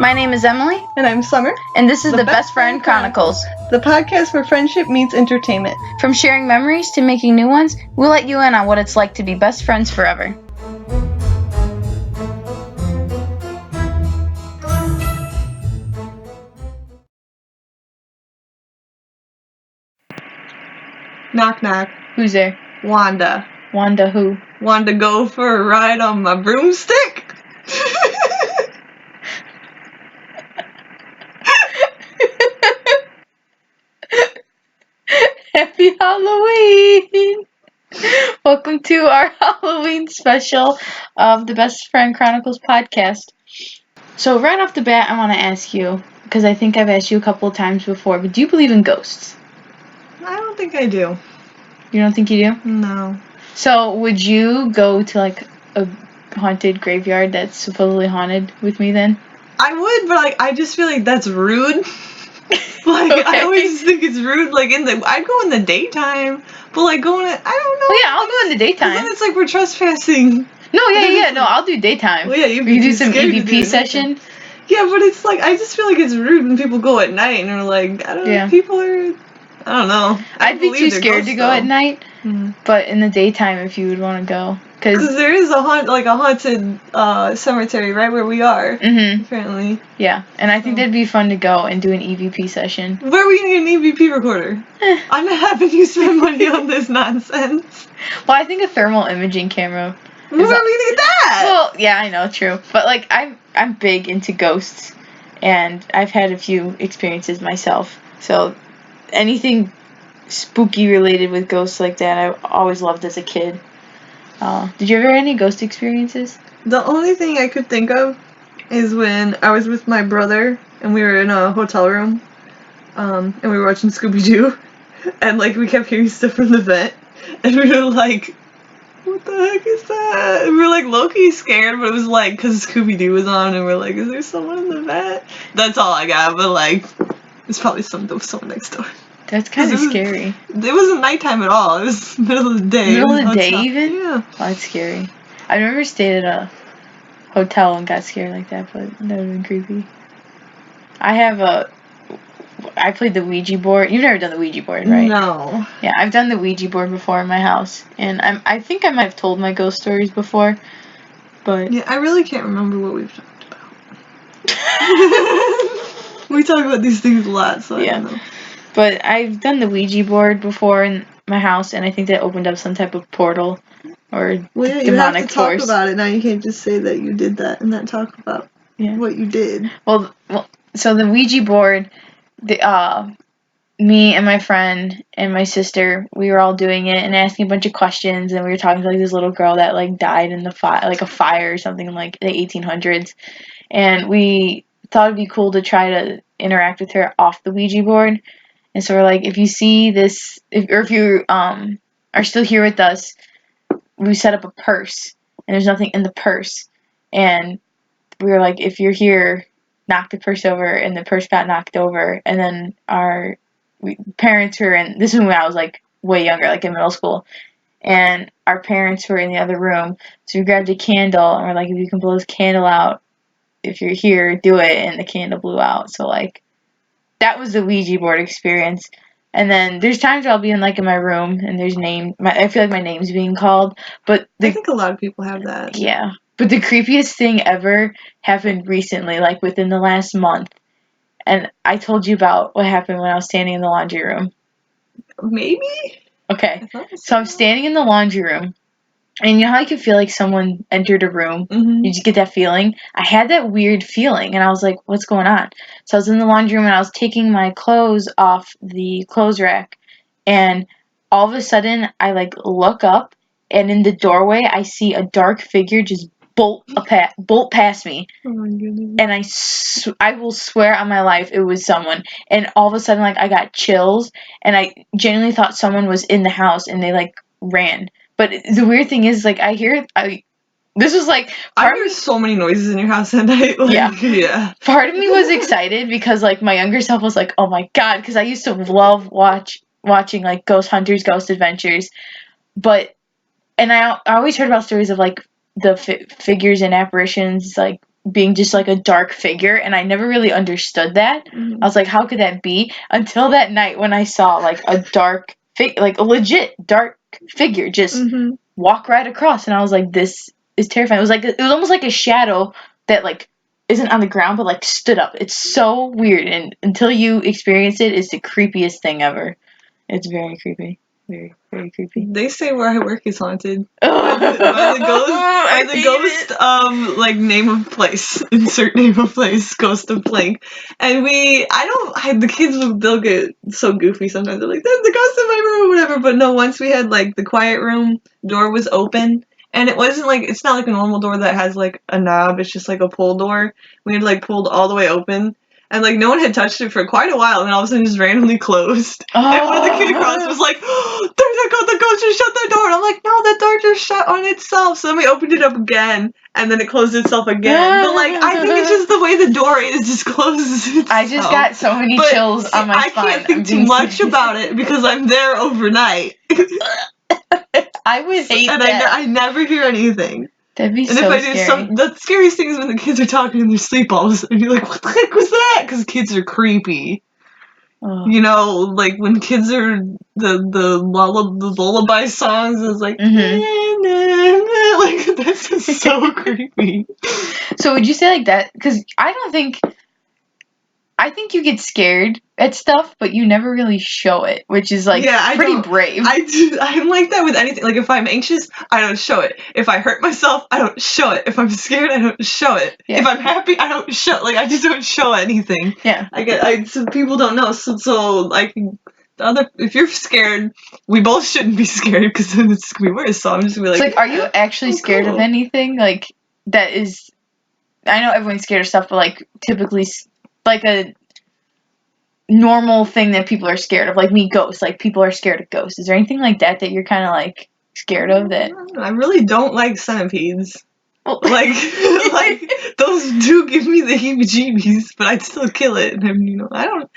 My name is Emily. And I'm Summer. And this is the Best Friend Chronicles. The podcast where friendship meets entertainment. From sharing memories to making new ones, we'll let you in on what it's like to be best friends forever. Knock knock. Who's there? Wanda. Wanda who? Wanda go for a ride on my broomstick? Happy Halloween! Welcome to our Halloween special of the Best Friend Chronicles podcast. So right off the bat, I want to ask you, because I think I've asked you a couple of times before, but do you believe in ghosts? I don't think I do. You don't think you do? No. So would you go to like a haunted graveyard that's supposedly haunted with me then? I would, but I just feel like that's rude. Okay. I always think it's rude. I'd go in the daytime, but I don't know. Well, yeah, I'll go in the daytime. Then it's like we're trespassing. No, no, I'll do daytime. Well, yeah, you do some EVP session. Yeah, but it's like I just feel like it's rude when people go at night and are like, I don't know, people are. I don't know. I'd be too scared to go at night, but in the daytime, if you would want to go, because there is a haunted cemetery right where we are. Apparently. Yeah, and I think that'd be fun to go and do an EVP session. Where are we gonna get an EVP recorder? I'm not having you spend money on this nonsense. Well, I think a thermal imaging camera. Where are we gonna get that? Well, yeah, I know, true, but I'm big into ghosts, and I've had a few experiences myself, so. Anything spooky related with ghosts like that, I always loved as a kid. Did you ever have any ghost experiences? The only thing I could think of is when I was with my brother and we were in a hotel room, and we were watching Scooby-Doo, and we kept hearing stuff from the vent, and we were like, what the heck is that? And we were low-key scared, but it was because Scooby-Doo was on, and we're like, is there someone in the vent? That's all I got, but it's probably someone next door. That's kind of scary. It wasn't nighttime at all. It was middle of the day. Middle of the day, even? Yeah. Oh, that's scary. I never stayed at a hotel and got scared like that, but that would have been creepy. I played the Ouija board. You've never done the Ouija board, right? No. Yeah, I've done the Ouija board before in my house, and I think I might have told my ghost stories before, but... Yeah, I really can't remember what we've talked about. We talk about these things a lot, so I don't know. But I've done the Ouija board before in my house, and I think that opened up some type of portal or demonic you have to force. Talk about it now. You can't just say that you did that and not talk about what you did. Well, so the Ouija board, me and my friend and my sister, we were all doing it and asking a bunch of questions, and we were talking to this little girl that died in the a fire or something in the 1800s, and we thought it'd be cool to try to interact with her off the Ouija board. And so we're like, if you see this, if you are still here with us, we set up a purse, and there's nothing in the purse. And we were like, if you're here, knock the purse over, and the purse got knocked over. And then our parents were in, this is when I was way younger, in middle school. And our parents were in the other room. So we grabbed a candle, and we're like, if you can blow this candle out, if you're here, do it. And the candle blew out. So that was the Ouija board experience. And then there's times where I'll be in my room and there's I feel like my name's being called. But I think a lot of people have that. Yeah. But the creepiest thing ever happened recently, within the last month. And I told you about what happened when I was standing in the laundry room. Maybe? Okay. So I'm standing in the laundry room. And you know how you can feel like someone entered a room? Mm-hmm. You just get that feeling? I had that weird feeling, and I was like, what's going on? So I was in the laundry room, and I was taking my clothes off the clothes rack, and all of a sudden, I, look up, and in the doorway, I see a dark figure just bolt past me. Oh, my goodness. And I will swear on my life it was someone. And all of a sudden, I got chills, and I genuinely thought someone was in the house, and they, ran. But the weird thing is, I hear, this was I hear so many noises in your house at night. Yeah. Part of me was excited because, my younger self was like, oh my god, because I used to love watching, Ghost Hunters, Ghost Adventures. And I always heard about stories of, the figures and apparitions, being just like a dark figure, and I never really understood that. I was like, how could that be? Until that night when I saw like a dark like a legit dark figure just walk right across, and I was like, this is terrifying. It was almost like a shadow that like isn't on the ground but like stood up. It's so weird, and until you experience it, it's the creepiest thing ever. It's very creepy. Very, very creepy. They say where I work is haunted. By the ghost like name of place. Insert name of place. Ghost of blank. And the kids they'll get so goofy sometimes. They're like, there's the ghost in my room or whatever. But no, once we had like the quiet room door was open. And it wasn't like, it's not like a normal door that has like a knob. It's just like a pull door. We had like pulled all the way open. And, like, no one had touched it for quite a while, and all of a sudden it just randomly closed. Oh. And one of the kid across was like, oh, the ghost just shut the door. And I'm like, no, the door just shut on itself. So then we opened it up again, and then it closed itself again. But, like, I think it's just the way the door is, just closes itself. I just got so many chills on my spine. I can't think too much about it, because I'm there overnight. I would hate that. And I never hear anything. That'd be so scary. The scariest thing is when the kids are talking in their sleep all of a sudden. You're like, what the heck was that? Because kids are creepy. Oh. You know, like when kids are the lullaby songs is like, like that's just so creepy. So would you say like that? Because I think you get scared at stuff, but you never really show it, which is like pretty brave. I'm like that with anything. Like if I'm anxious, I don't show it. If I hurt myself, I don't show it. If I'm scared, I don't show it. Yeah. If I'm happy, I don't show. Like I just don't show anything. Yeah. So people don't know. So like if you're scared, we both shouldn't be scared because then it's gonna be worse. So I'm just gonna be like. It's like, are you actually scared of anything? Like that is, I know everyone's scared of stuff, but like typically. Like a normal thing that people are scared of, like me, ghosts. Like people are scared of ghosts. Is there anything like that you're kind of like scared of? That I really don't like centipedes. Like those do give me the heebie-jeebies, but I'd still kill it. And I don't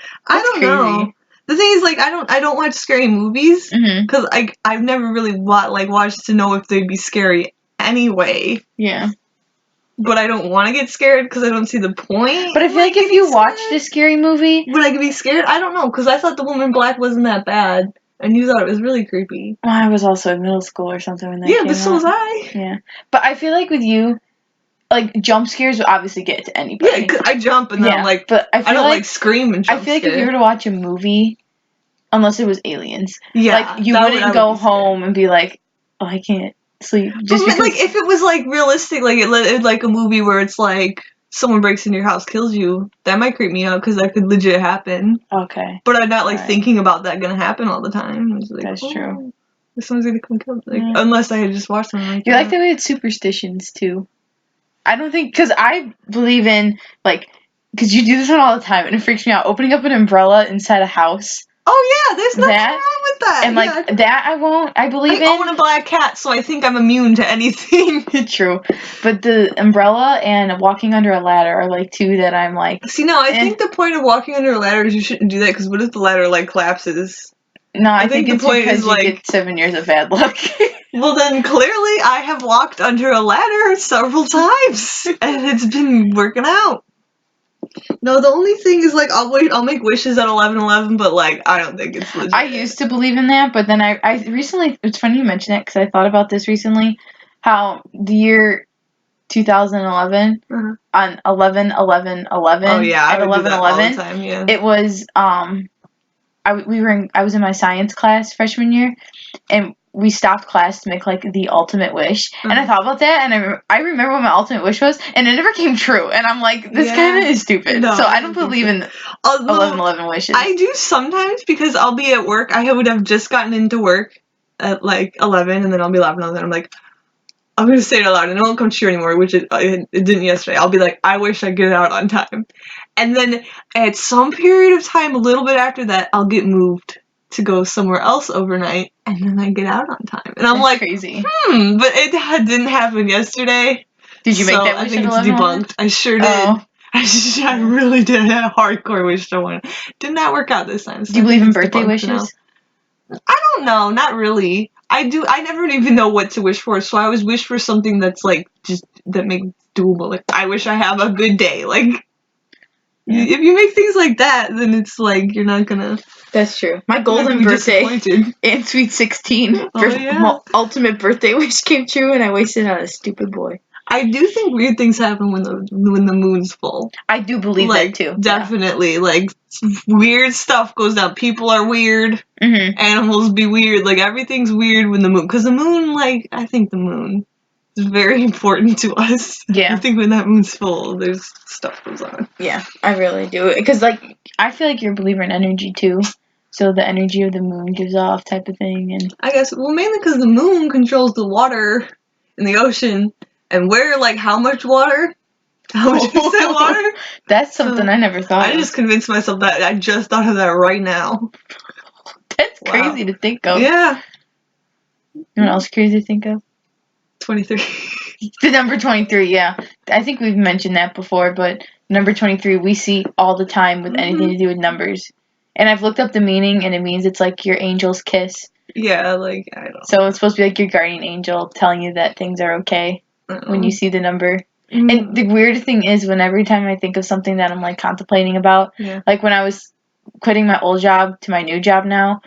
know. The thing is, like, I don't watch scary movies because I've never really watched to know if they'd be scary anyway. Yeah. But I don't want to get scared because I don't see the point. But I feel like if you watched a scary movie... Would I be scared? I don't know, because I thought The Woman in Black wasn't that bad. And you thought it was really creepy. Well, I was also in middle school or something when that came out. Yeah, but so was I. Yeah. But I feel like with you, like, jump scares would obviously get to anybody. Yeah, because I jump and then I'm like... But I don't like scream and jump I feel like if you were to watch a movie, unless it was Aliens, yeah, like, you wouldn't go home and be like, oh, I can't sleep. Just because, like, if it was like realistic, like it like a movie where it's like someone breaks into your house, kills you, that might creep me out because that could legit happen. Okay. But I'm not like thinking about that gonna happen all the time. It's like, that's true. Someone's gonna come kill me. Like, unless I had just watched something like that. You're like the way with superstitions too. I don't think, because I believe in like, because you do this one all the time and it freaks me out. Opening up an umbrella inside a house. Oh yeah, there's nothing wrong with that. And like that I believe in. I own a black cat, so I think I'm immune to anything. True. But the umbrella and walking under a ladder are like two that I'm like. See, no, I think the point of walking under a ladder is you shouldn't do that because what if the ladder like collapses? No, I think it's the point because is, you get 7 years of bad luck. Well, then clearly I have walked under a ladder several times and it's been working out. No, the only thing is, like, I'll make wishes at 11:11, but, like, I don't think it's legit. I used to believe in that, but then I recently, it's funny you mention that, because I thought about this recently, how the year 2011, on 11/11/11, oh, yeah, at 11/11, yeah. it was, I was in my science class freshman year, and we stopped class to make, like, the ultimate wish. And I thought about that, and I remember what my ultimate wish was, and it never came true. And I'm like, this kind of is stupid. No, so I don't believe in 11/11 wishes. I do sometimes, because I'll be at work. I would have just gotten into work at, like, 11, and then I'll be 11:11. I'm like, I'm going to say it out loud, and it won't come true anymore, which it didn't yesterday. I'll be like, I wish I'd get out on time. And then at some period of time, a little bit after that, I'll get moved to go somewhere else overnight, and then I get out on time. And I'm like, crazy. But it didn't happen yesterday. Did you make that wish? I think it's debunked. I sure did. Oh. I really did a hardcore wish to one. Did not work out this time. So do you believe in birthday wishes? I don't know, not really. I never even know what to wish for, so I always wish for something that's like just that makes doable. Like, I wish I have a good day. Like, Yeah. if you make things like that, then it's like, you're not gonna... That's true. My you're not golden gonna be birthday disappointed. and sweet 16 Oh, yeah. ultimate birthday wish came true, and I wasted on a stupid boy. I do think weird things happen when the moon's full. I do believe Like, that too. definitely. Like, weird stuff goes down. People are weird. Yeah. Animals be weird. Like, everything's weird when the moon... Because the moon, like, I think the moon is very important to us. Yeah. I think when that moon's full, there's stuff goes on. Yeah, I really do. Because, like, I feel like you're a believer in energy too. So the energy of the moon gives off type of thing. And I guess, well, mainly because the moon controls the water in the ocean. And where, like, how much water? How much percent water? That's something I never thought I of. just convinced myself that. I just thought of that right now. That's Wow. crazy to think of. Yeah. You know what else crazy to think of? 23. The number 23, yeah. I think we've mentioned that before, but number 23 we see all the time with anything to do with numbers. And I've looked up the meaning, and it means it's like your angel's kiss. Yeah, like, I don't know. So it's supposed to be like your guardian angel telling you that things are okay when you see the number. And the weird thing is, when every time I think of something that I'm like contemplating about, like when I was quitting my old job to my new job now,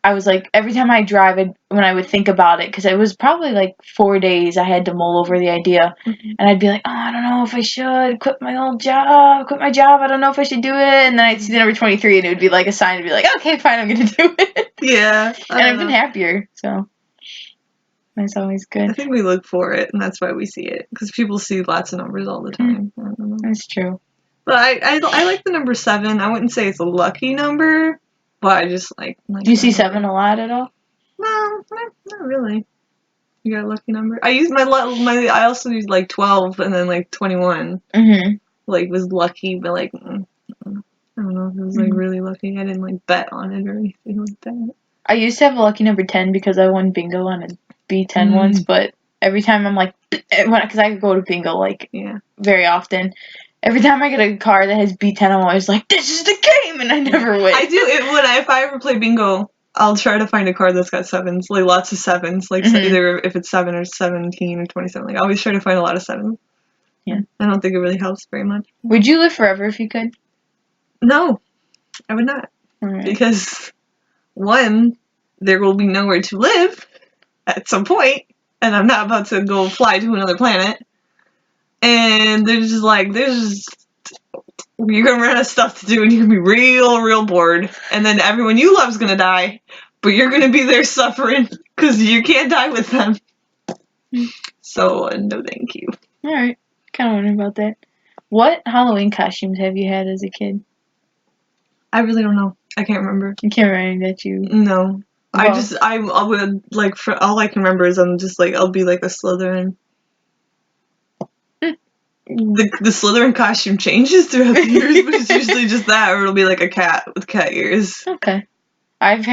I was like, every time I drive, when I would think about it, because it was probably like 4 days I had to mull over the idea, and I'd be like, oh, I don't know if I should quit my job, I don't know if I should do it, and then I'd see the number 23, and it would be like a sign to be like, okay, fine, I'm gonna do it. Yeah. And I've been happier, so that's always good. I think we look for it, and that's why we see it, because people see lots of numbers all the time. I don't know. That's true. But I like the number 7. I wouldn't say it's a lucky number, but I just like Do you see that 7 number. a lot at all? No, not really. You got a lucky number? I use I also use like 12 and then like 21. Like, was lucky, but like, I don't know if it was like really lucky. I didn't like bet on it or anything like that. I used to have a lucky number 10 because I won bingo on a B10 once, but every time I'm like, because I could go to bingo like very often, every time I get a car that has B10, I'm always like, this is the game, and I never win. I do it if I ever play bingo. I'll try to find a card that's got 7s, like lots of 7s, like either if it's 7 or 17 or 27. Like, I always try to find a lot of 7s. Yeah. I don't think it really helps very much. Would you live forever if you could? No, I would not. Right. Because, one, there will be nowhere to live at some point, and I'm not about to go fly to another planet. And you're gonna run out of stuff to do, and you're gonna be real bored. And then everyone you love's gonna die, but you're gonna be there suffering because you can't die with them. So, no thank you. Alright. Kind of wondering about that. What Halloween costumes have you had as a kid? I really don't know. I can't remember. You can't remember that you... No. Well, I would, like, for all I can remember is I'll be like a Slytherin. The Slytherin costume changes throughout the years, but it's usually just that, or it'll be like a cat with cat ears. Okay. I've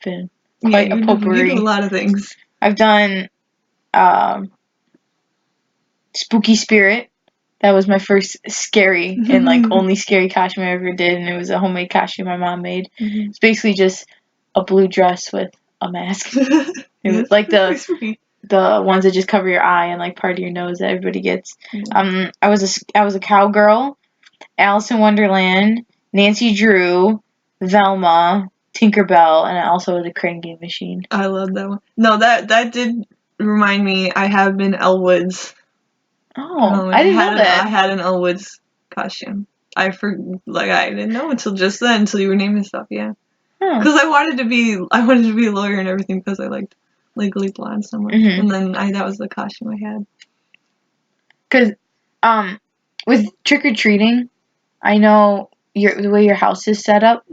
been quite a potpourri. You do a lot of things. I've done Spooky Spirit. That was my first scary and like only scary costume I ever did, and it was a homemade costume my mom made. It's basically just a blue dress with a mask. It was like the ones that just cover your eye and like part of your nose that everybody gets. I was a cowgirl, Alice in Wonderland, Nancy Drew, Velma, Tinkerbell, and I also was a crane game machine. I love that one. No, that did remind me. I have been Elwood's. Oh, I didn't know that. I had an Elwood's costume. I didn't know until just then, until you were naming stuff. Yeah, because I wanted to be a lawyer and everything because I liked Legally Blonde so much, and then that was the costume I had. Because with trick or treating, I know the way your house is set up.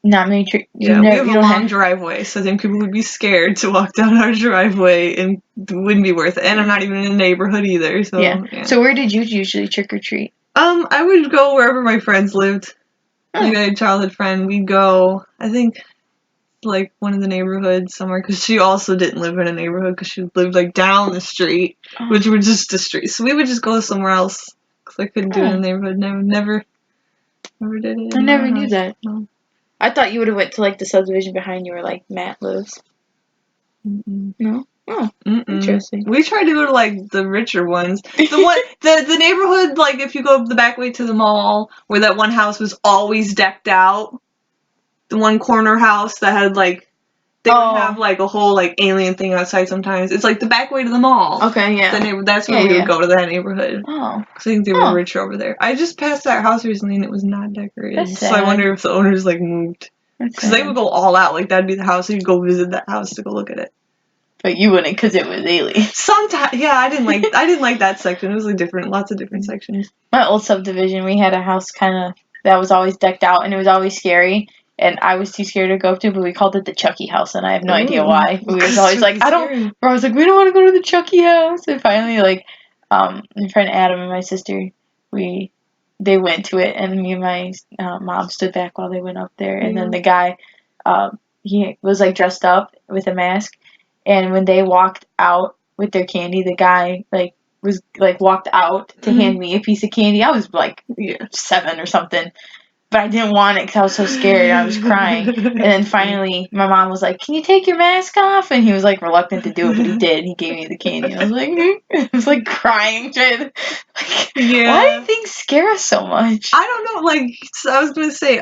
Not many trick. Yeah, we have a long driveway, so I think people would be scared to walk down our driveway, and it wouldn't be worth it. And I'm not even in a neighborhood either, so yeah. So where did you usually trick or treat? I would go wherever my friends lived. Like, I had a childhood friend. We'd go, I think, like one of the neighborhoods somewhere, because she also didn't live in a neighborhood because she lived like down the street, which were just the streets. So we would just go somewhere else because I couldn't do it in the neighborhood. Never did it. I never knew that. No. I thought you would have went to like the subdivision behind you where like Matt lives. No? Oh, Mm-mm. interesting. We tried to go to like the richer ones. The neighborhood, like if you go the back way to the mall, where that one house was always decked out. The one corner house that had like they would have like a whole like alien thing outside sometimes. It's like the back way to the mall. Okay, yeah. That's where we would go to that neighborhood. Oh. Because I think they were richer over there. I just passed that house recently and it was not decorated. That's So sad. I wonder if the owners like moved. Because they would go all out. Like that'd be the house. You'd go visit that house to go look at it. But you wouldn't because it was alien. Sometimes, yeah, I didn't like that section. It was like lots of different sections. My old subdivision, we had a house kind of that was always decked out and it was always scary. And I was too scared to go up to, but we called it the Chucky house, and I have no idea why. But we was always like, I was like, we don't want to go to the Chucky house. And finally, like, my friend Adam and my sister, they went to it, and me and my mom stood back while they went up there. And then the guy, he was like dressed up with a mask, and when they walked out with their candy, the guy like was like walked out to hand me a piece of candy. I was like 7 or something. But I didn't want it because I was so scared. I was crying. And then finally, my mom was like, can you take your mask off? And he was like reluctant to do it, but he did. He gave me the candy. I was like, I was like crying. Why do things scare us so much? I don't know. Like, so I was going to say,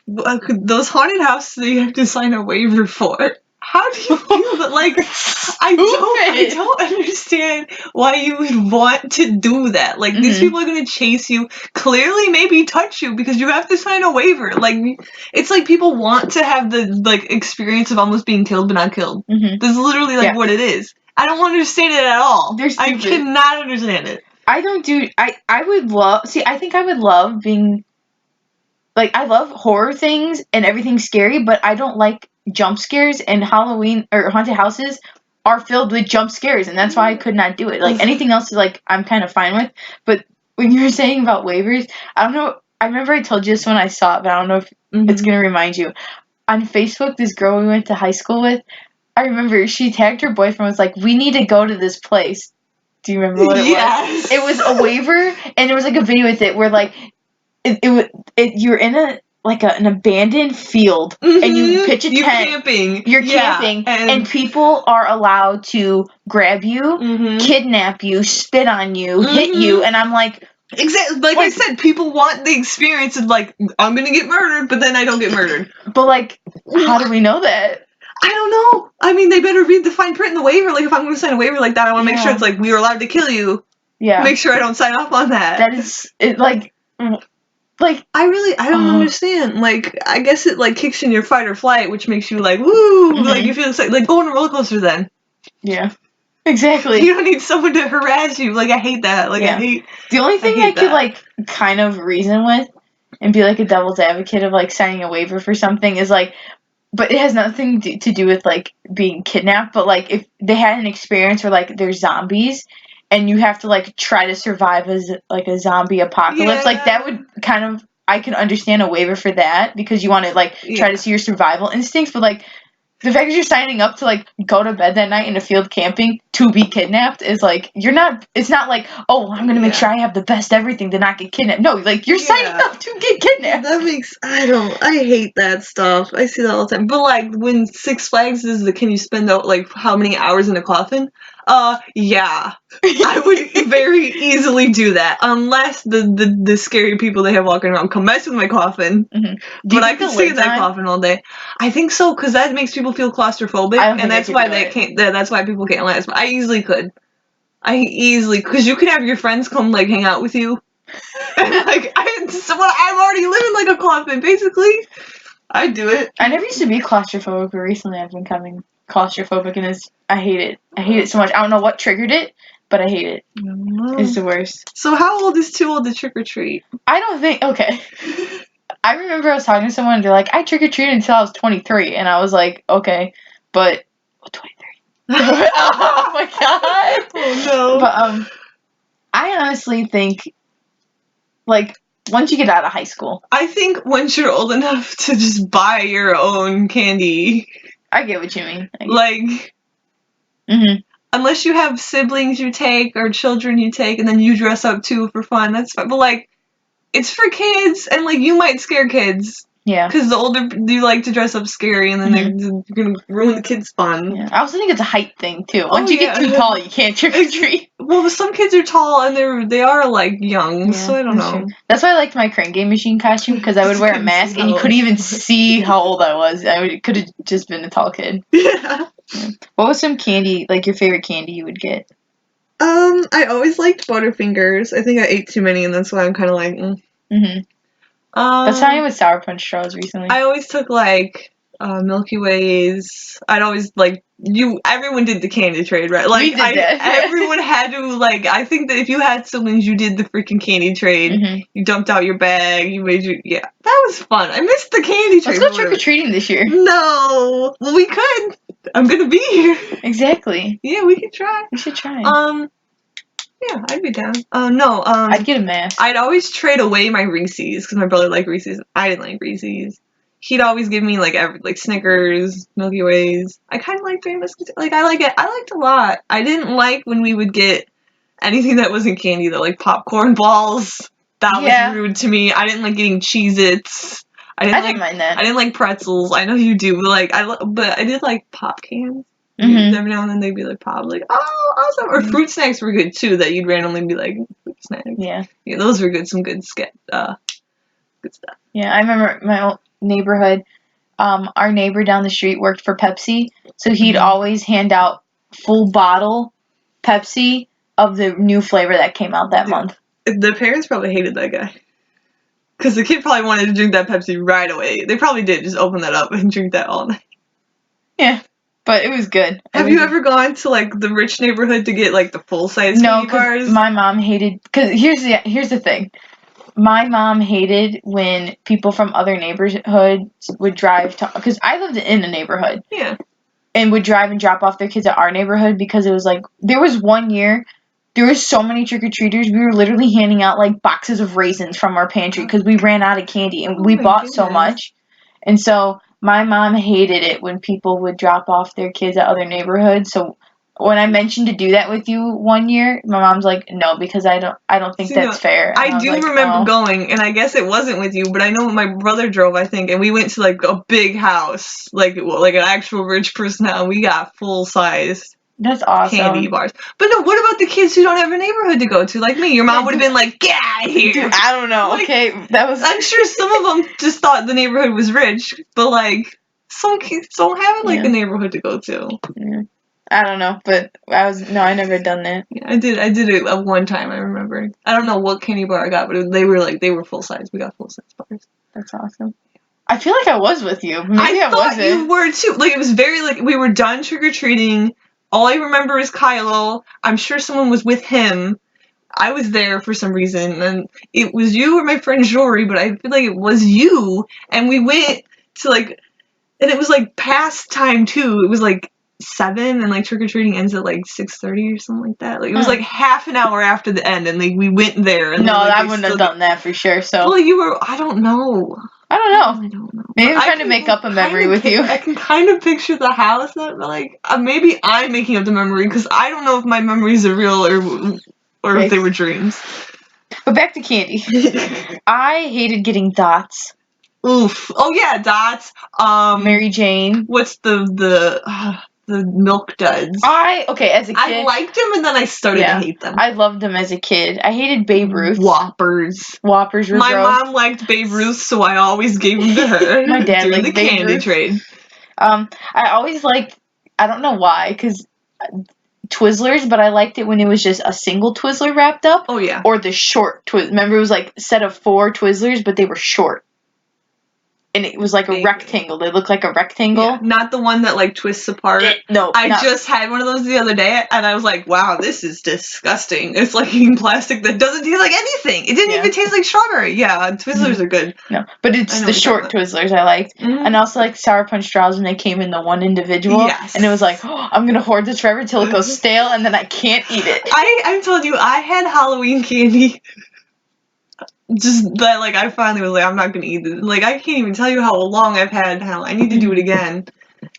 those haunted houses that you have to sign a waiver for. How do you feel that? Like, I don't understand why you would want to do that. Like, these people are gonna chase you, clearly maybe touch you because you have to sign a waiver. Like, it's like people want to have the like experience of almost being killed but not killed. That's literally like what it is. I don't understand it at all. I cannot understand it. I would love. See, I think I would love being. Like, I love horror things and everything scary, but I don't like jump scares, and Halloween or haunted houses are filled with jump scares, and that's why I could not do it. Like, anything else is like I'm kind of fine with, but when you were saying about waivers, I don't know. I remember I told you this when I saw it, but I don't know if it's gonna remind you. On Facebook, this girl we went to high school with, I remember she tagged her boyfriend, was like, "We need to go to this place." Do you remember what it was? It was a waiver, and there was like a video with it where like. You're in an abandoned field and you pitch a tent. You're camping, and people are allowed to grab you, kidnap you, spit on you, hit you, and I'm like, exactly. Like I said, people want the experience of like I'm gonna get murdered, but then I don't get murdered. But like, how do we know that? I don't know. I mean, they better read the fine print in the waiver. Like, if I'm going to sign a waiver like that, I want to make sure it's like we are allowed to kill you. Yeah. Make sure I don't sign off on that. That is it. Like, I don't understand. Like, I guess it like kicks in your fight or flight, which makes you like, woo, like you feel like go on a roller coaster then. Yeah. Exactly. You don't need someone to harass you. Like, I hate that. Like, I hate. The only thing I could like kind of reason with and be like a devil's advocate of like signing a waiver for something is like, but it has nothing to do with like being kidnapped. But like if they had an experience where like there's zombies and you have to like try to survive as like a zombie apocalypse, like that would kind of, I can understand a waiver for that because you want to like try to see your survival instincts. But like the fact that you're signing up to like go to bed that night in a field camping to be kidnapped is like it's not like, oh, I'm gonna make sure I have the best everything to not get kidnapped. No, like you're signing up to get kidnapped. I hate that stuff. I see that all the time. But like when Six Flags is the can you spend like how many hours in a coffin? Yeah. I would very easily do that unless the scary people they have walking around come mess with my coffin. But I could stay in that coffin all day. I think so because that makes people feel claustrophobic, and that's why they can't. That's why people can't last. But I easily could. Because you could have your friends come like hang out with you. And like I'm already living like a coffin basically. I'd do it. I never used to be claustrophobic, but recently I've been becoming claustrophobic, and I hate it. I hate it so much. I don't know what triggered it, but I hate it. It's the worst. So how old is too old to trick or treat? I don't think. Okay. I remember I was talking to someone, and they're like, I trick or treated until I was 23, and I was like, okay, but 23. Oh my god. Oh no. But I honestly think, like, once you get out of high school, I think once you're old enough to just buy your own candy. I get what you mean. Like, unless you have siblings you take or children you take, and then you dress up too for fun, that's fine. But like, it's for kids, and like you might scare kids. Yeah. Because the older you like to dress up scary, and then they're gonna ruin the kids' fun. Yeah. I also think it's a height thing too. Once you get too tall, you can't trick or treat. Well, some kids are tall and they are like young, so I don't know. True. That's why I liked my Crane Game Machine costume, because I would wear a mask and you couldn't even see how old I was. I could have just been a tall kid. Yeah. What was some candy, like your favorite candy you would get? I always liked Butterfingers. I think I ate too many, and that's why I'm kind of like. That's how I am with Sour Punch straws recently. I always took like Milky Ways. I'd always like everyone did the candy trade, right? Like we did that. everyone had to like. I think that if you had siblings, you did the freaking candy trade. You dumped out your bag. You made your that was fun. I missed the candy trade. Let's go trick or treating this year. No, well we could. I'm gonna be here. Exactly. Yeah, we could try. We should try. Yeah, I'd be down. No, I'd get a mask. I'd always trade away my Reese's because my brother liked Reese's. I didn't like Reese's. He'd always give me like Snickers, Milky Ways. I kind of liked Three Musketeers. Like I like it. I liked a lot. I didn't like when we would get anything that wasn't candy though, like popcorn balls. That was rude to me. I didn't like getting Cheez-Its. I didn't mind that. I didn't like pretzels. I know you do, but I did like pop cans. Every now and then they'd be like pop, like awesome. Or fruit snacks were good too. That you'd randomly be like fruit snacks. Yeah, those were good. Some good stuff. Yeah, I remember my old neighborhood. Our neighbor down the street worked for Pepsi, so he'd always hand out full bottle Pepsi of the new flavor that came out that month. The parents probably hated that guy. Because the kid probably wanted to drink that Pepsi right away. They probably did just open that up and drink that all night. Yeah, but it was good. Have you ever gone to like the rich neighborhood to get like the full size candy bars? No, my mom hated. Because here's the thing. My mom hated when people from other neighborhoods would drive to. Because I lived in a neighborhood. Yeah. And would drive and drop off their kids at our neighborhood because it was like there was one year. There was so many trick-or-treaters, we were literally handing out, like, boxes of raisins from our pantry because we ran out of candy, and we bought so much. And so my mom hated it when people would drop off their kids at other neighborhoods. So when I mentioned to do that with you one year, my mom's like, no, because I don't think that's fair. And I do remember going, and I guess it wasn't with you, but I know my brother drove, I think, and we went to, like, a big house, like an actual rich person house, and we got full-sized. That's awesome. Candy bars. But no, what about the kids who don't have a neighborhood to go to? Like me, your mom would have been like, get out of here. Dude, I don't know. Like, okay, that was... I'm sure some of them just thought the neighborhood was rich, but like, some kids don't have like a neighborhood to go to. Yeah. I don't know, but I never done that. Yeah, I did it at one time, I remember. I don't know what candy bar I got, but they were full size. We got full size bars. That's awesome. I feel like I was with you. Maybe I thought wasn't. You were too. Like, it was very, like, we were done trick-or-treating. All I remember is Kylo. I'm sure someone was with him. I was there for some reason, and it was you or my friend Jory, but I feel like it was you, and we went to, like, and it was, like, past time, too. It was, like, 7, and, like, trick-or-treating ends at, like, 6:30 or something like that. Like, it was, like, half an hour after the end, and, like, we went there. And no, then, like, I wouldn't have done that for sure, so. Well, you were, I don't know. I don't know. Maybe I'm trying to make up a memory with you. I can kind of picture the house, but like maybe I'm making up the memory because I don't know if my memories are real or if they were dreams. But back to candy. I hated getting dots. Oof. Oh yeah, dots. Mary Jane. What's the Milk Duds? As a kid. I liked them and then I started to hate them. I loved them as a kid. I hated Babe Ruth. Whoppers. Whoppers were My gross. mom liked Babe Ruth, so I always gave them to her. My dad during liked the Babe candy Ruth. trade. I always liked, I don't know why, because Twizzlers, but I liked it when it was just a single Twizzler wrapped up. Oh yeah. Or the short Twizzler. Remember, it was like a set of 4 Twizzlers, but they were short. And it was like a rectangle. They looked like a rectangle. Yeah, not the one that like twists apart. I just had one of those the other day, and I was like, "Wow, this is disgusting." It's like eating plastic that doesn't taste like anything. It didn't even taste like strawberry. Yeah, Twizzlers are good. No, but it's the short Twizzlers I liked, and also like Sour Punch straws when they came in the one individual. Yes. And it was like, oh, I'm gonna hoard this forever till it goes stale, and then I can't eat it. I told you I had Halloween candy. Just that, like, I finally was like, I'm not gonna eat it. Like, I can't even tell you how long I've had I need to do it again.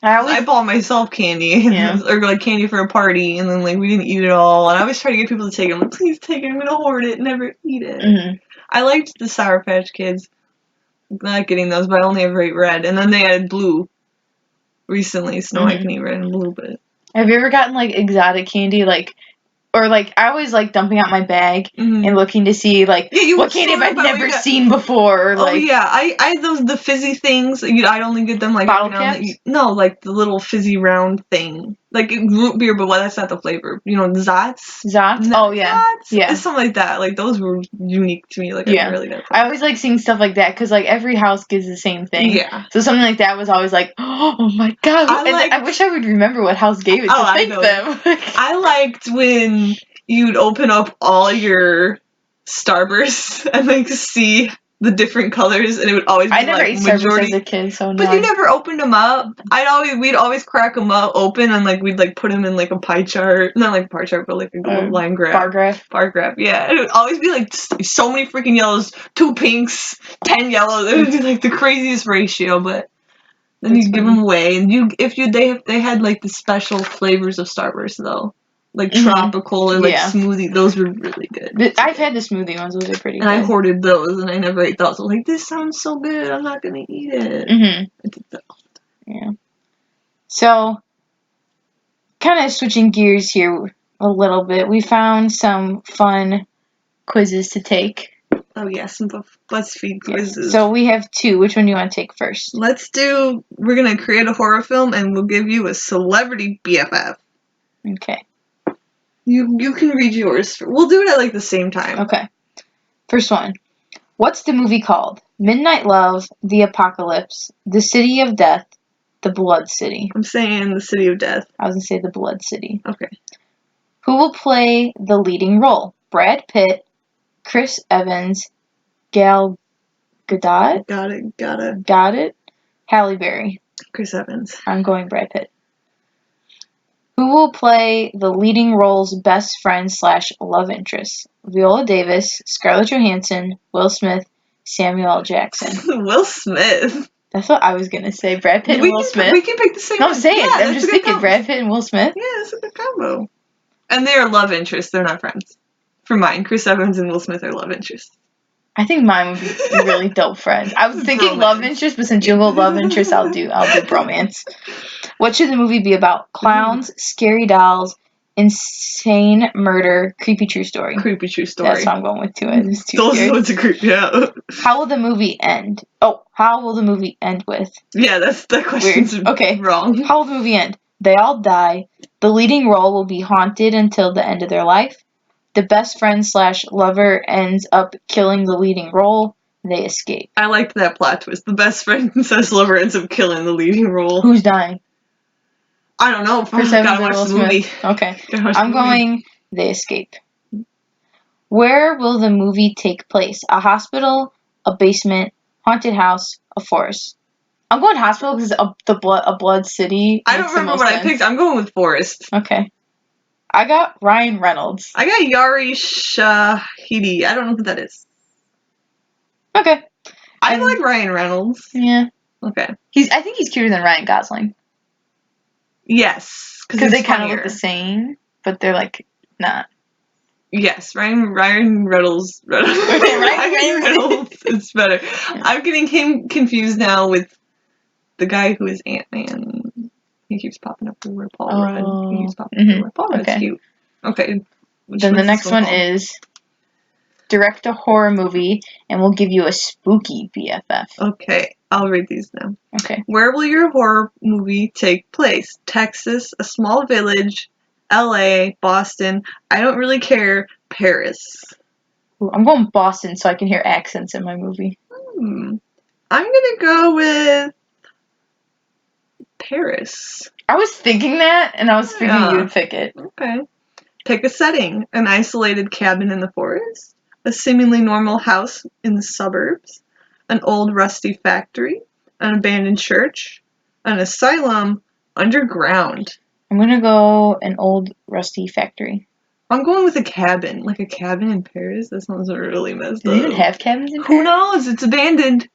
I bought myself candy, or like candy for a party, and then like we didn't eat it all. And I always try to get people to take it. I'm like, please take it. I'm gonna hoard it, never eat it. I liked the Sour Patch Kids. not getting those, but I only ever ate red. And then they added blue recently, so now I can eat red and blue. But have you ever gotten like exotic candy, like, or like I always like dumping out my bag and looking to see like what candy have I never seen before, or like I had the fizzy things. I'd only get them like bottle every now and caps? then. No, like the little fizzy round thing, like root beer, but that's not the flavor. The Zots. Zots? Oh yeah, Zots? yeah. It's something like that. Like those were unique to me. Like I really got. I always like seeing stuff like that because like every house gives the same thing. Yeah. So something like that was always like, oh my god! I wish I would remember what house gave it to thank them. I liked when you'd open up all your Starbursts and like see the different colors, and it would always be I never like ate majority. Starburst as a kid, so no. But you never opened them up. We'd always crack them up open, and like we'd like put them in like a pie chart, not like a pie chart, but like a line graph. Bar graph, yeah. And it would always be like so many freaking yellows, 2 pinks, 10 yellows. It would be like the craziest ratio, but. Then you give them away, and they had like the special flavors of Starburst though, like tropical or like smoothie. Those were really good. I've had the smoothie ones; those are pretty good. And I hoarded those, and I never ate those. I was like, this sounds so good. I'm not gonna eat it. I did that all the time. Yeah. So, kind of switching gears here a little bit, we found some fun quizzes to take. Oh yeah, some BuzzFeed quizzes. So we have 2. Which one do you want to take first? We're gonna create a horror film, and we'll give you a celebrity BFF. Okay. You can read yours. We'll do it at like the same time. Okay. First one. What's the movie called? Midnight Love, The Apocalypse, The City of Death, The Blood City. I'm saying The City of Death. I was gonna say The Blood City. Okay. Who will play the leading role? Brad Pitt, Chris Evans, Gal Gadot? Got it. Halle Berry. Chris Evans. I'm going Brad Pitt. Who will play the leading role's best friend / love interest? Viola Davis, Scarlett Johansson, Will Smith, Samuel L. Jackson. Will Smith. That's what I was gonna say. Brad Pitt and Will Smith. We can pick the same. No, I'm saying. Yeah, I'm just thinking Brad Pitt and Will Smith. Yeah, that's a good combo. And they are love interests. They're not friends. For mine, Chris Evans and Will Smith are love interests. I think mine would be really dope friends. I was thinking love interest, but since you go love interest, I'll do bromance. What should the movie be about? Clowns, scary dolls, insane murder, creepy true story. Creepy true story. That's what I'm going with too. It's too Those scary. ones are creepy. Yeah. How will the movie end? Oh, how will the movie end with? Yeah, that question's weird. Okay. Wrong. How will the movie end? They all die. The leading role will be haunted until the end of their life. The best friend / lover ends up killing the leading role. They escape. I liked that plot twist. The best friend / lover ends up killing the leading role. Who's dying? I don't know. Chris Evans and Will Smith. Okay. I'm going they escape. Where will the movie take place? A hospital, a basement, haunted house, a forest. I'm going hospital because a blood city. I don't remember what I picked. I'm going with forest. Okay. I got Ryan Reynolds. I got Yari Shahidi. I don't know who that is. Okay. I like Ryan Reynolds. Yeah. Okay. I think he's cuter than Ryan Gosling. Yes. Because they kind of look the same, but they're like not. Yes, Ryan Reynolds. Ryan Reynolds is better. I'm getting him confused now with the guy who is Ant-Man. He keeps popping up everywhere. Paul Rudd. He keeps popping up everywhere. Paul Rudd's cute. Okay. Then the next one is direct a horror movie, and we'll give you a spooky BFF. Okay. I'll read these now. Okay. Where will your horror movie take place? Texas, a small village, LA, Boston, I don't really care, Paris. Ooh, I'm going Boston so I can hear accents in my movie. I'm gonna go with Paris. I was thinking that, and I was figuring you would pick it. Okay. Pick a setting. An isolated cabin in the forest, a seemingly normal house in the suburbs, an old rusty factory, an abandoned church, an asylum, underground. I'm gonna go an old rusty factory. I'm going with a cabin. Like a cabin in Paris? That sounds really messed up. Do they even have cabins in Paris? Who knows? It's abandoned.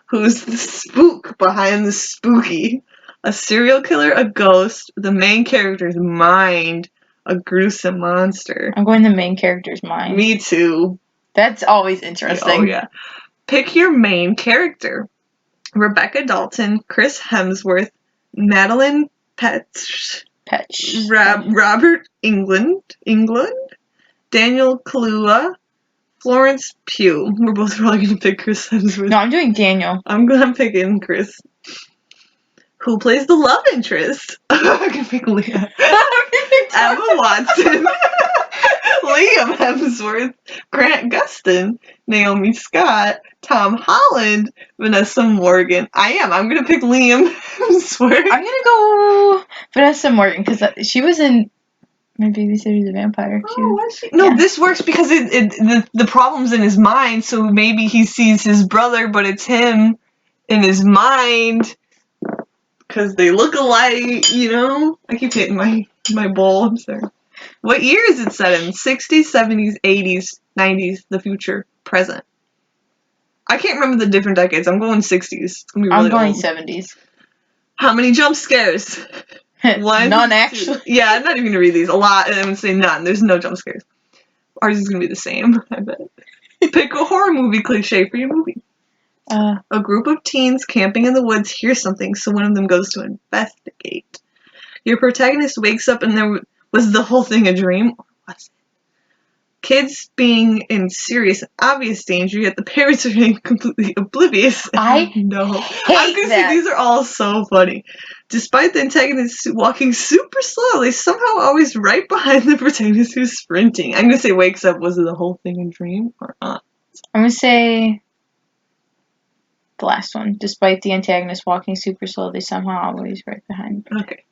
Who's the spook behind the spooky? A serial killer, a ghost, the main character's mind, a gruesome monster. I'm going the main character's mind. Me too. That's always interesting. Oh, yeah. Pick your main character. Rebecca Dalton, Chris Hemsworth, Madeline Petsch, Robert England, Daniel Kaluuya, Florence Pugh. We're both probably going to pick Chris Hemsworth. No, I'm doing Daniel. I'm picking Chris. Who plays the love interest? I'm going to pick Leah. Emma Watson. Liam Hemsworth, Grant Gustin, Naomi Scott, Tom Holland, Vanessa Morgan. I'm gonna pick Liam Hemsworth. I'm gonna go Vanessa Morgan because she was in My Babysitter's a Vampire. Was she? No, this works because the problem's in his mind, so maybe he sees his brother, but it's him in his mind because they look alike, you know? I keep hitting my bowl, I'm sorry. What year is it set in? 60s, 70s, 80s, 90s, the future, present. I can't remember the different decades. I'm going 60s. It's gonna be really I'm going old. 70s. How many jump scares? One, none, actually. Yeah, I'm not even gonna read these. A lot, and I'm gonna say none. There's no jump scares. Ours is gonna be the same, I bet. Pick a horror movie cliche for your movie. A group of teens camping in the woods hear something, so one of them goes to investigate. Your protagonist wakes up and there was the whole thing a dream? Or was it? Kids being in serious and obvious danger, yet the parents are being completely oblivious. I know. hate I'm gonna say these are all so funny. Despite the antagonist walking super slowly, somehow always right behind the protagonist who's sprinting. I'm gonna say wakes up, was it the whole thing a dream or not? I'm gonna say the last one. Despite the antagonist walking super slow, they somehow always right behind. Okay.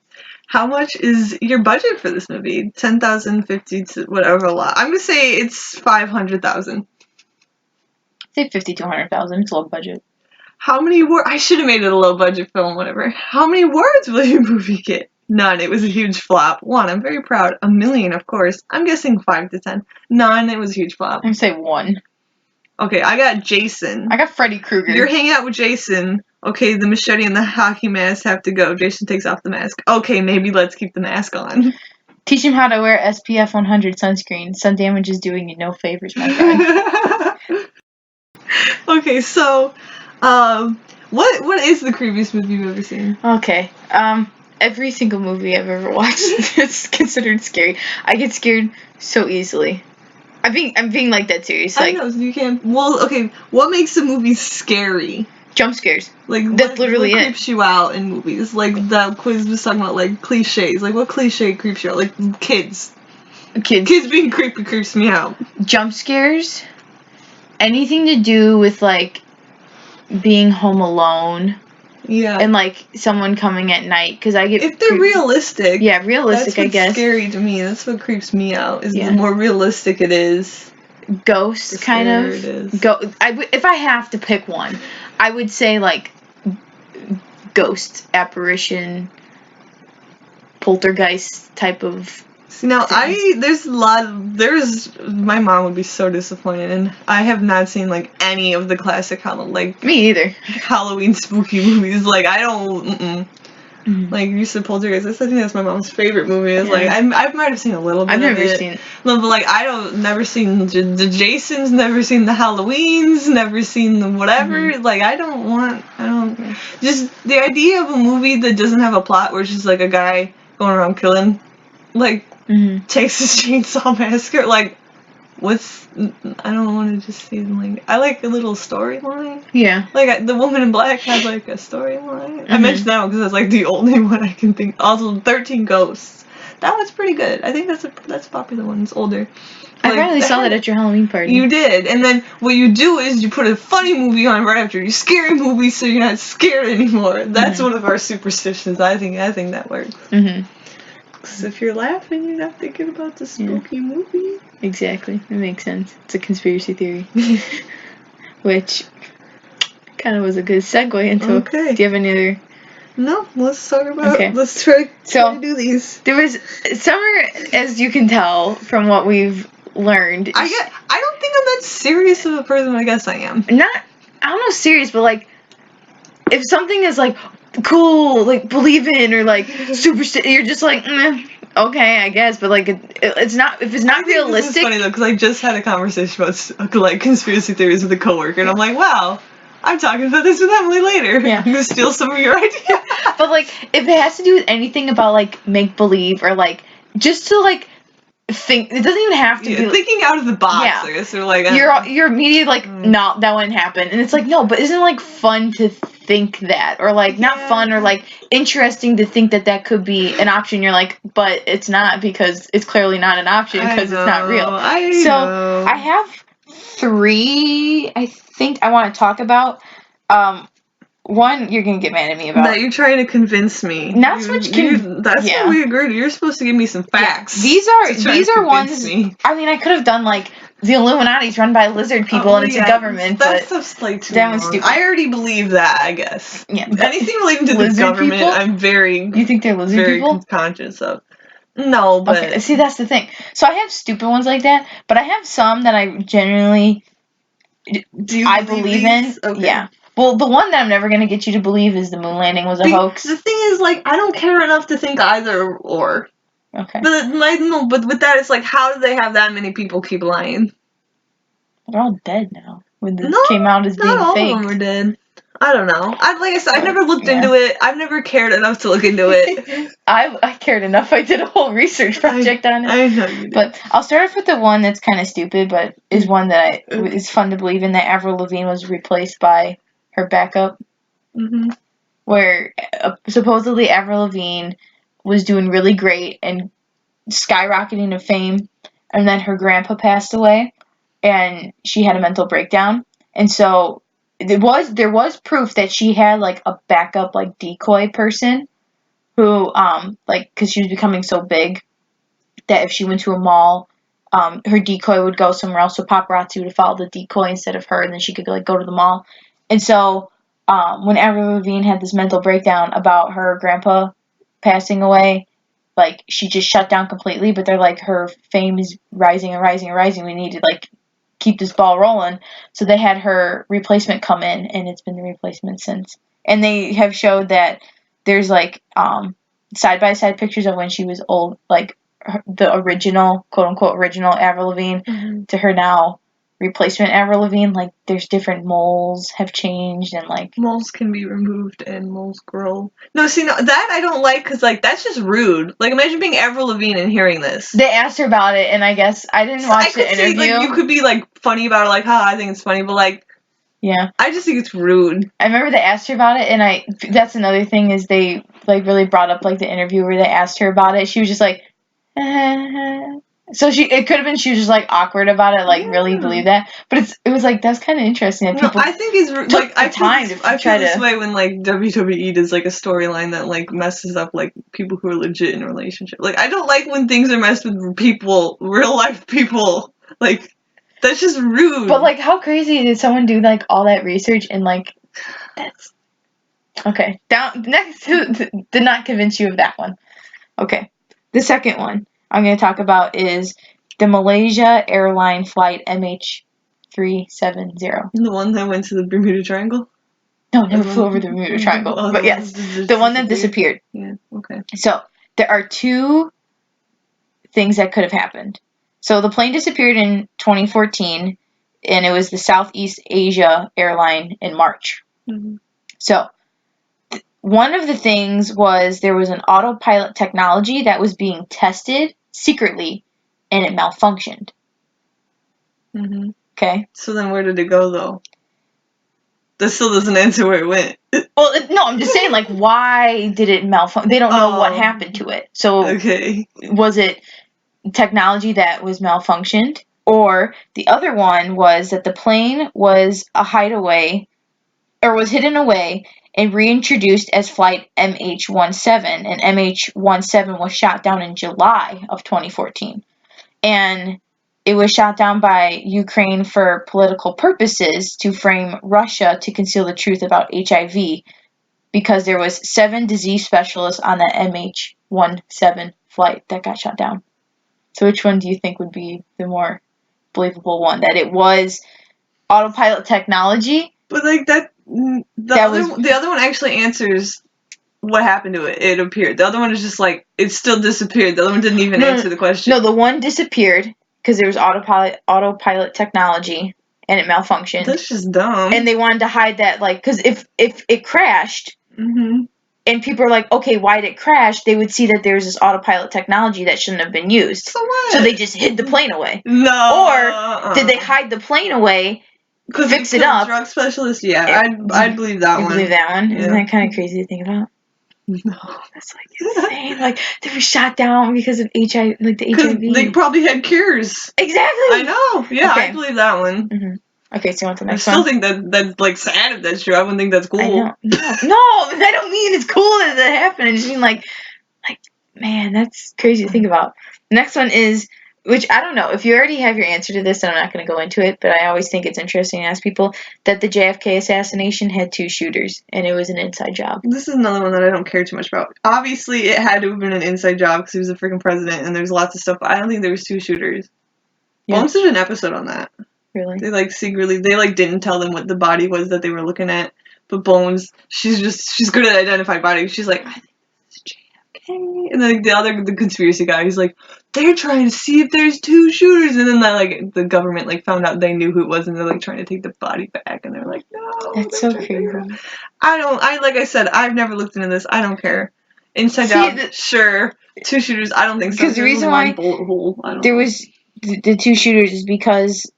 How much is your budget for this movie? 10,000, 50, to whatever a lot. I'm gonna say it's 500,000. Say 50 to 100,000. It's a low budget. How many words? I should have made it a low budget film, whatever. How many words will your movie get? None. It was a huge flop. 1, I'm very proud. 1 million, of course. I'm guessing 5 to 10. None. It was a huge flop. I'm gonna say 1. Okay, I got Jason. I got Freddy Krueger. You're hanging out with Jason. Okay, the machete and the hockey mask have to go. Jason takes off the mask. Okay, maybe let's keep the mask on. Teach him how to wear SPF 100 sunscreen. Sun damage is doing you no favors, my friend. Okay, so, what is the creepiest movie you've ever seen? Okay, every single movie I've ever watched is considered scary. I get scared so easily. I'm being like that serious. Like, I know, you can't. Well, okay, what makes a movie scary? Jump scares. Like, that's literally what it. creeps you out in movies? Like, that quiz was talking about, like, cliches. Like, what cliche creeps you out? Like, kids. Kids being creepy creeps me out. Jump scares. Anything to do with, like, being home alone. Yeah. And, like, someone coming at night. Because I get... If they're realistic. Yeah, realistic, that's I guess. That's scary to me. That's what creeps me out. Is the more realistic it is. Ghosts, kind of. It is. If I have to pick one, I would say, like, ghost, apparition, poltergeist type of... See, now, my mom would be so disappointed, and I have not seen, like, any of the classic me either. Halloween spooky movies. Like, I don't, Like, you said Poltergeist, I think that's my mom's favorite movie. It's like, I might have seen a little bit of it. I've never seen it. No, but, like, never seen the Jasons, never seen the Halloweens, never seen the whatever. Like, just the idea of a movie that doesn't have a plot where it's just, like, a guy going around killing, like, Texas Chainsaw Massacre, like, I don't want to just see, like, I like a little storyline. Yeah. Like, the Woman in Black had, like, a storyline. I mentioned that one because that's, like, the only one I can think. Also, 13 Ghosts. That one's pretty good. I think that's a popular one. It's older. I finally saw that at your Halloween party. You did. And then what you do is you put a funny movie on right after your scary movie so you're not scared anymore. That's one of our superstitions. I think that works. Because if you're laughing, you're not thinking about the spooky movie. Exactly. It makes sense. It's a conspiracy theory. Which kind of was a good segue into... Okay. Do you have any other... No, let's talk about... Okay. Let's try to do these. There was... Summer, as you can tell from what we've learned... I don't think I'm that serious of a person. I guess I am. I don't know serious, but, like, if something is, like... cool, like, believe in, or, like, you're just like, okay, I guess, but like it's not if it's not realistic. This is funny though, because I just had a conversation about like conspiracy theories with a coworker, and I'm like, wow, I'm talking about this with Emily later. Yeah. I'm gonna steal some of your ideas. But like, if it has to do with anything about like make believe or like just to like think, it doesn't even have to be thinking out of the box. Yeah. I guess, or like you're immediately like, no, that wouldn't happen, and it's like, no, but isn't it like fun to think that, or like not fun, or like interesting to think that that could be an option? You're like, but it's not, because it's clearly not an option because it's not real. I know. I have 3 I think I want to talk about. One, you're gonna get mad at me about. That you're trying to convince me. Not so much. That's what we agreed. You're supposed to give me some facts. Yeah. These are ones. I mean, I could have done like the Illuminati's run by lizard people and it's a government. That stuff's like too long. Stupid. I already believe that. I guess. Yeah. Anything relating to the government, people? I'm very. You think they're lizard people? Very conscious of. No, but okay. See, that's the thing. So I have stupid ones like that, but I have some that I genuinely. I believe in. Okay. Yeah. Well, the one that I'm never going to get you to believe is the moon landing was a hoax. The thing is, like, I don't care enough to think either or. Okay. But with that, it's like, how do they have that many people keep lying? They're all dead now. When this came out as being not all fake. of them are dead. I don't know. Like I said, I've never looked into it. I've never cared enough to look into it. I cared enough. I did a whole research project on it. I know you did. But I'll start off with the one that's kind of stupid, but is one that is fun to believe in, that Avril Lavigne was replaced by her backup. Mm-hmm. Where supposedly Avril Lavigne was doing really great and skyrocketing to fame, and then her grandpa passed away, and she had a mental breakdown, and so there was proof that she had like a backup like decoy person who like, because she was becoming so big that if she went to a mall, her decoy would go somewhere else, so paparazzi would follow the decoy instead of her, and then she could like go to the mall. And so when Avril Lavigne had this mental breakdown about her grandpa passing away, like she just shut down completely. But they're like, her fame is rising and rising and rising. We need to like keep this ball rolling. So they had her replacement come in, and it's been the replacement since. And they have showed that there's like side by side pictures of when she was old, like the original, quote unquote original Avril Lavigne to her now replacement Avril Lavigne. Like there's different moles have changed, and like moles can be removed and moles grow. No, that I don't like, because like that's just rude. Like imagine being Avril Lavigne and hearing this. They asked her about it, and I guess I didn't watch the interview. Say, like, you could be like funny about it, like, I think it's funny, but like, yeah, I just think it's rude. I remember they asked her about it, and that's another thing is they like really brought up like the interview where they asked her about it. She was just like, so it could have been she was just like awkward about it, like really believe that. But it was like, that's kind of interesting that people. I think it's like I feel this way when like WWE does like a storyline that like messes up like people who are legit in a relationship. Like I don't like when things are messed with people, real life people. Like that's just rude. But like, how crazy did someone do like all that research and like that's okay. Next, did not convince you of that one. Okay, the second one I'm going to talk about is the Malaysia airline flight MH370. The one that went to the Bermuda Triangle? No, it never flew over the Bermuda Triangle. But yes, the one that disappeared. Yeah, okay. So, there are 2 things that could have happened. So, the plane disappeared in 2014, and it was the Southeast Asia airline in March. Mm-hmm. So, one of the things was there was an autopilot technology that was being tested secretly, and it malfunctioned. Mm-hmm. Okay. So then where did it go, though? That still doesn't answer where it went. Well, no, I'm just saying, like, why did it malfunction? They don't know what happened to it. So, was it technology that was malfunctioned? Or the other one was that the plane was a hideaway, or was hidden away and reintroduced as flight MH17, and MH17 was shot down in July of 2014. And it was shot down by Ukraine for political purposes to frame Russia to conceal the truth about HIV, because there was 7 disease specialists on that MH17 flight that got shot down. So which one do you think would be the more believable one? That it was autopilot technology? But like that... The other one actually answers what happened to it? It appeared. The other one is just like, it still disappeared. The other one didn't even answer the question. No, the one disappeared because there was autopilot technology and it malfunctioned. That's just dumb. And they wanted to hide that, like, because if it crashed, and people are like, okay, why did it crash? They would see that there's this autopilot technology that shouldn't have been used. So what? So they just hid the plane away. No. Or did they hide the plane away, fix it up? Drug specialist? Yeah, I'd believe that one. Believe that one? Yeah. Isn't that kind of crazy to think about? No. That's like insane. Like they were shot down because of HIV, like the HIV. They probably had cures. Exactly. I know. Yeah, Okay. I believe that one. Okay, so you want the next one? I still one? think that's like sad if that's true. I wouldn't think that's cool. I know. No, I don't mean it's cool that that happened. I just mean like, man, that's crazy to think about. The next one is, which I don't know. If you already have your answer to this, then I'm not going to go into it, but I always think it's interesting to ask people that the JFK assassination had 2 shooters, and it was an inside job. This is another one that I don't care too much about. Obviously, it had to have been an inside job because he was a freaking president, and there's lots of stuff, but I don't think there was 2 shooters. Yeah. Bones did an episode on that. Really? They, like, secretly, they, like, didn't tell them what the body was that they were looking at, but Bones, she's good at identifying bodies. She's like, I think this is JFK. And then the conspiracy guy, he's like, they're trying to see if there's 2 shooters, and then the government, like, found out they knew who it was, and they're, like, trying to take the body back, and they're like, no. That's so crazy. Like I said, I've never looked into this. I don't care. Inside job, sure. 2 shooters, I don't think so. Because the reason why there was the 2 shooters is because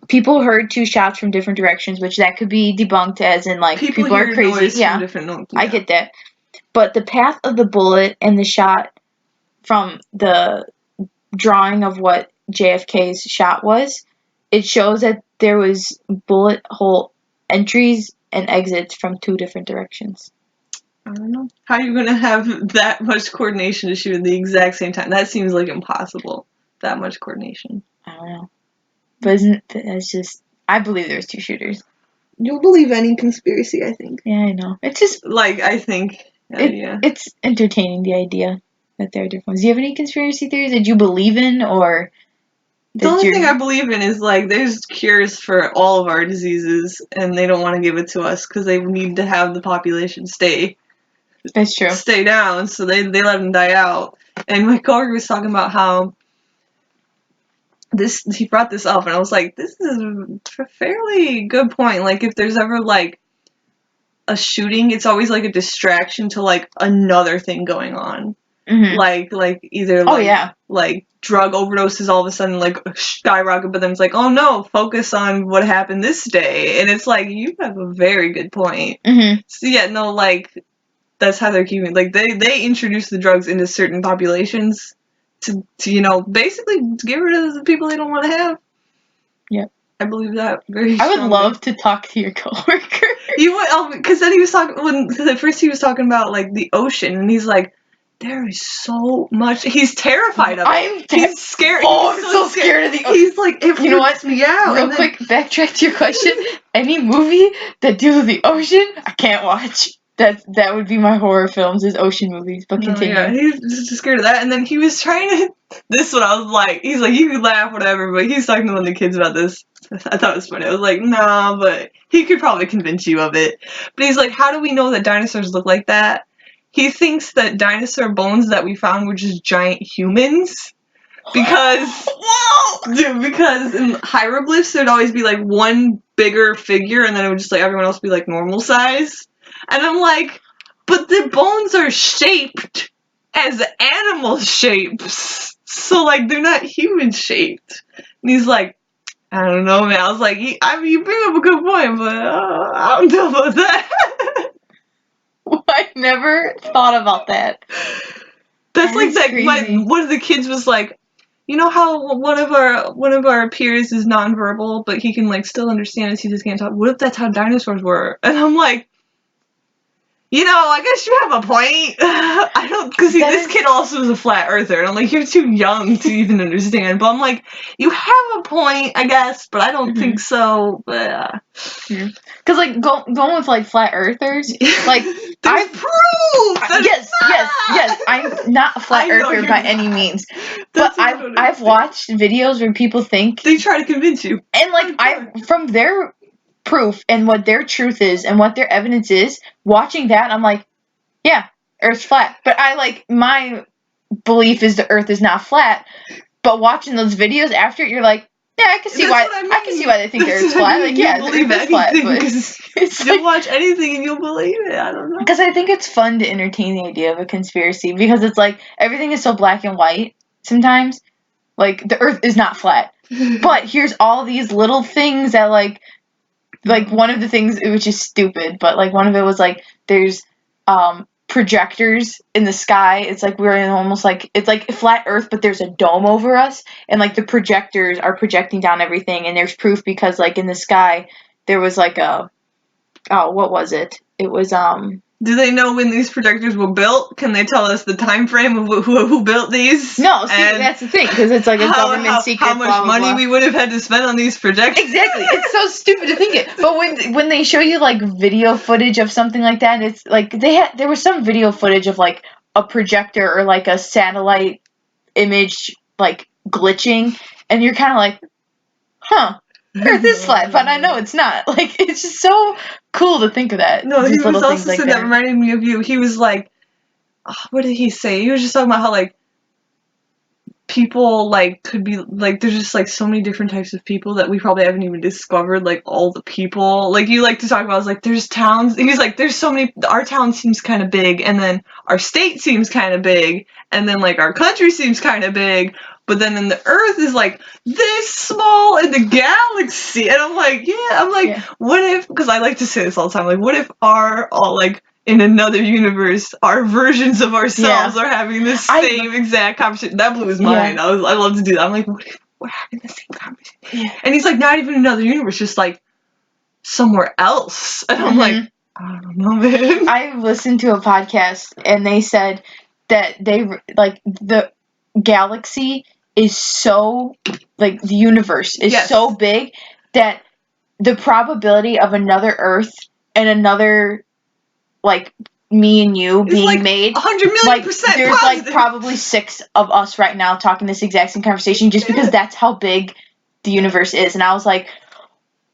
people heard 2 shots from different directions, which that could be debunked as in like people are crazy. Yeah, I get that. But the path of the bullet and the shot from the drawing of what JFK's shot was, it shows that there was bullet hole entries and exits from 2 different directions. I don't know. How are you going to have that much coordination to shoot at the exact same time? That seems like impossible. That much coordination. I don't know. But it's just, I believe there's 2 shooters. You'll believe any conspiracy, I think. Yeah, I know. It's just, like, I think, yeah. It's entertaining, the idea that there are different ones. Do you have any conspiracy theories that you believe in, or? The only thing I believe in is, like, there's cures for all of our diseases, and they don't want to give it to us because they need to have the population stay. That's true. Stay down, so they let them die out. And my coworker was talking about how he brought this up, and I was like, this is a fairly good point. Like, if there's ever, like, a shooting, it's always, like, a distraction to, like, another thing going on. Like either, like, drug overdoses all of a sudden, like, skyrocket, but then it's like, oh, no, focus on what happened this day. And it's like, you have a very good point. So, yeah, no, like, that's how they're keeping, like, they introduce the drugs into certain populations to basically get rid of the people they don't want to have. Yep. I believe that very strongly. I would love to talk to your coworker. You would, because then he was talking, at first he was talking about, like, the ocean, and he's like, there is so much, he's terrified of it. He's scared. Oh, I'm so scared of the ocean. He's like, it freaks me out. Real quick, backtrack to your question. Any movie that deals with the ocean, I can't watch. That would be my horror films, is ocean movies, but continue. Yeah, he's just scared of that, and then he was trying to, this one I was like, he's like, you could laugh, whatever, but he's talking to one of the kids about this. I thought it was funny. I was like, nah, but he could probably convince you of it. But he's like, how do we know that dinosaurs look like that? He thinks that dinosaur bones that we found were just giant humans. Because, because in hieroglyphs, there'd always be, like, one bigger figure, and then it would just, like, everyone else be, like, normal size. And I'm like, but the bones are shaped as animal shapes. So, like, they're not human shaped. And he's like, I don't know, man. I was like, you bring up a good point, but I don't know about that. I never thought about that. That's like that. One of the kids was like, you know how one of our peers is nonverbal, but he can, like, still understand us. He just can't talk. What if that's how dinosaurs were? And I'm like, I guess you have a point. I don't, because this kid also is a flat earther, and I'm like, you're too young to even understand. But I'm like, you have a point, I guess, but I don't think so. But because like going with like flat earthers, like I've proved. Yes. I'm not a flat earther by any means, but I've watched videos where people think they try to convince you, and like from their proof and what their truth is and what their evidence is, watching that, I'm like, Yeah, Earth's flat. But my belief is the Earth is not flat. But watching those videos after, you're like, yeah, I can see why. I can see why they think the Earth's flat. Like, yeah, the Earth is flat. But it's you'll watch anything and you'll believe it. I don't know. Because I think it's fun to entertain the idea of a conspiracy because it's like everything is so black and white sometimes. Like the Earth is not flat, but here's all these little things that like one of the things which is stupid, but like one of it was like there's projectors in the sky. It's like we're in almost like it's like flat Earth, but there's a dome over us, and like the projectors are projecting down everything, and there's proof because like in the sky there was like a what was it? It was Do they know when these projectors were built? Can they tell us the time frame of who built these? No, see, that's the thing, because it's like a government secret. How much blah, blah, money blah. we would have had to spend on these projectors? Exactly. It's so stupid to think it. But when they show you like video footage of something like that, and it's like there was some video footage of like a projector or like a satellite image like glitching, and you're kind of like, huh. Earth is flat, but I know it's not. Like, it's just so cool to think of that. No, he was also like saying that reminded me of you. He was like, what did he say? He was just talking about how, like, people, like, could be, like, there's just, like, so many different types of people that we probably haven't even discovered, like, all the people. Like, you like to talk about, like, there's towns. He's like, there's so many, our town seems kind of big, and then our state seems kind of big, and then, like, our country seems kind of big, but then the Earth is like this small in the galaxy, and I'm like, what if? Because I like to say this all the time. Like, what if all like in another universe, our versions of ourselves are having the same exact conversation? That blew his mind. I love to do that. I'm like, what if we're having the same conversation? Yeah. And he's like, not even another universe, just like somewhere else. And I'm like, I don't know, man. I listened to a podcast, and they said that they like the galaxy is so like the universe is so big that the probability of another Earth and another like me and you being like made 100 million percent there's positive. like probably 6 of us right now talking this exact same conversation just because that's how big the universe is. And I was like,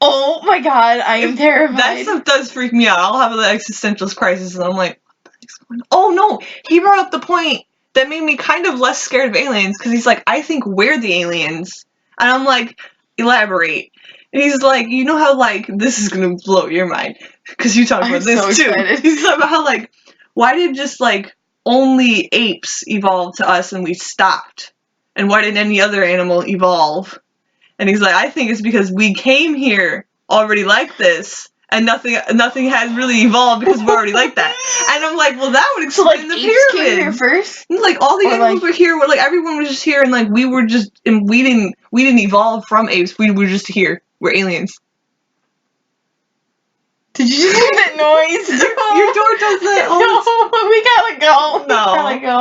oh my god, I am terrified. That stuff does freak me out. I'll have an existential crisis and I'm like, what the heck's going on? Oh no, he brought up the point that made me kind of less scared of aliens, because he's like, I think we're the aliens. And I'm like, elaborate. And he's like, you know how, like, this is gonna blow your mind, because you talk about this too. Excited. He's talking about how, like, why did just, like, only apes evolve to us and we stopped? And why didn't any other animal evolve? And he's like, I think it's because we came here already like this, and nothing has really evolved because we're already like that. And I'm like, well, that would explain the apes pyramid. Came here first? Like, all the animals were here. Like, everyone was just here, and like we were just, and we didn't evolve from apes. We were just here. We're aliens. Did you just make that noise? Your door does that. No, we gotta go. No. We gotta go.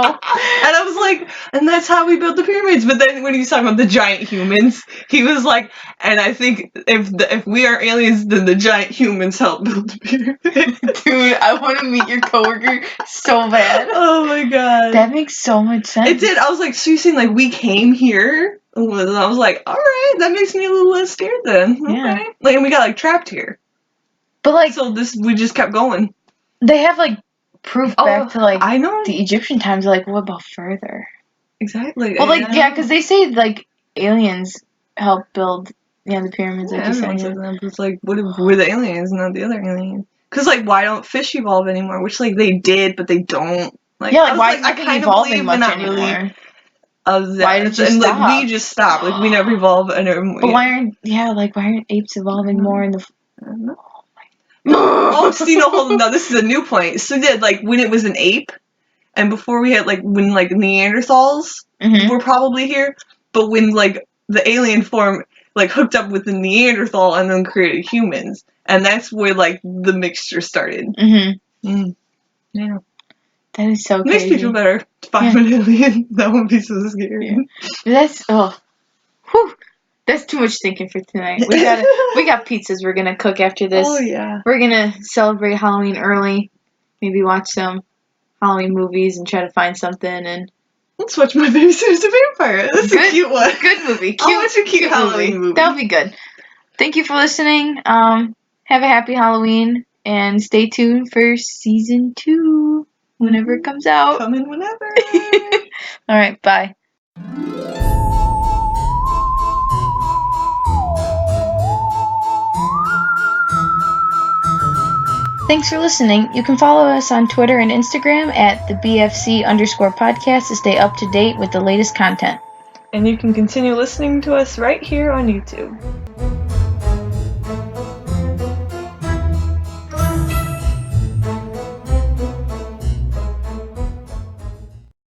And I was like, and that's how we built the pyramids. But then when he was talking about the giant humans, he was like, and I think if we are aliens, then the giant humans helped build the pyramid. Dude, I want to meet your coworker so bad. Oh my god. That makes so much sense. It did. I was like, so you're saying like we came here? And I was like, all right, that makes me a little less scared then. Yeah. Okay. Like, and we got like trapped here. But like, so we just kept going. They have like proof back to like I know the Egyptian times. Like, what about further? Exactly. Well, like because they say like aliens helped build the pyramids. Like everyone says that. But it's like, what if we're the aliens, not the other aliens? Because like, why don't fish evolve anymore? Which like they did, but they don't. Like, yeah, like why is it evolving much anymore? Of that. Why did you stop? Like we just stopped. Like we never evolved. But why aren't apes evolving more in the? I don't know. Oh, see, no, hold on. No, this is a new point. So did like when it was an ape, and before we had like when like Neanderthals were probably here, but when like the alien form like hooked up with the Neanderthal and then created humans, and that's where like the mixture started. Yeah. That is so crazy. Makes me feel better to find an alien. That would be so scary. Yeah. That's too much thinking for tonight. We got pizzas we're gonna cook after this. Oh yeah. We're gonna celebrate Halloween early. Maybe watch some Halloween movies and try to find something. And let's watch My Babysitter's a Vampire. That's a cute one. Good movie. I'll watch a cute Halloween movie. That'll be good. Thank you for listening. Have a happy Halloween and stay tuned for season 2. whenever it comes out. Come in whenever. All right, bye. Thanks for listening. You can follow us on Twitter and Instagram at the BFC_podcast to stay up to date with the latest content. And you can continue listening to us right here on YouTube.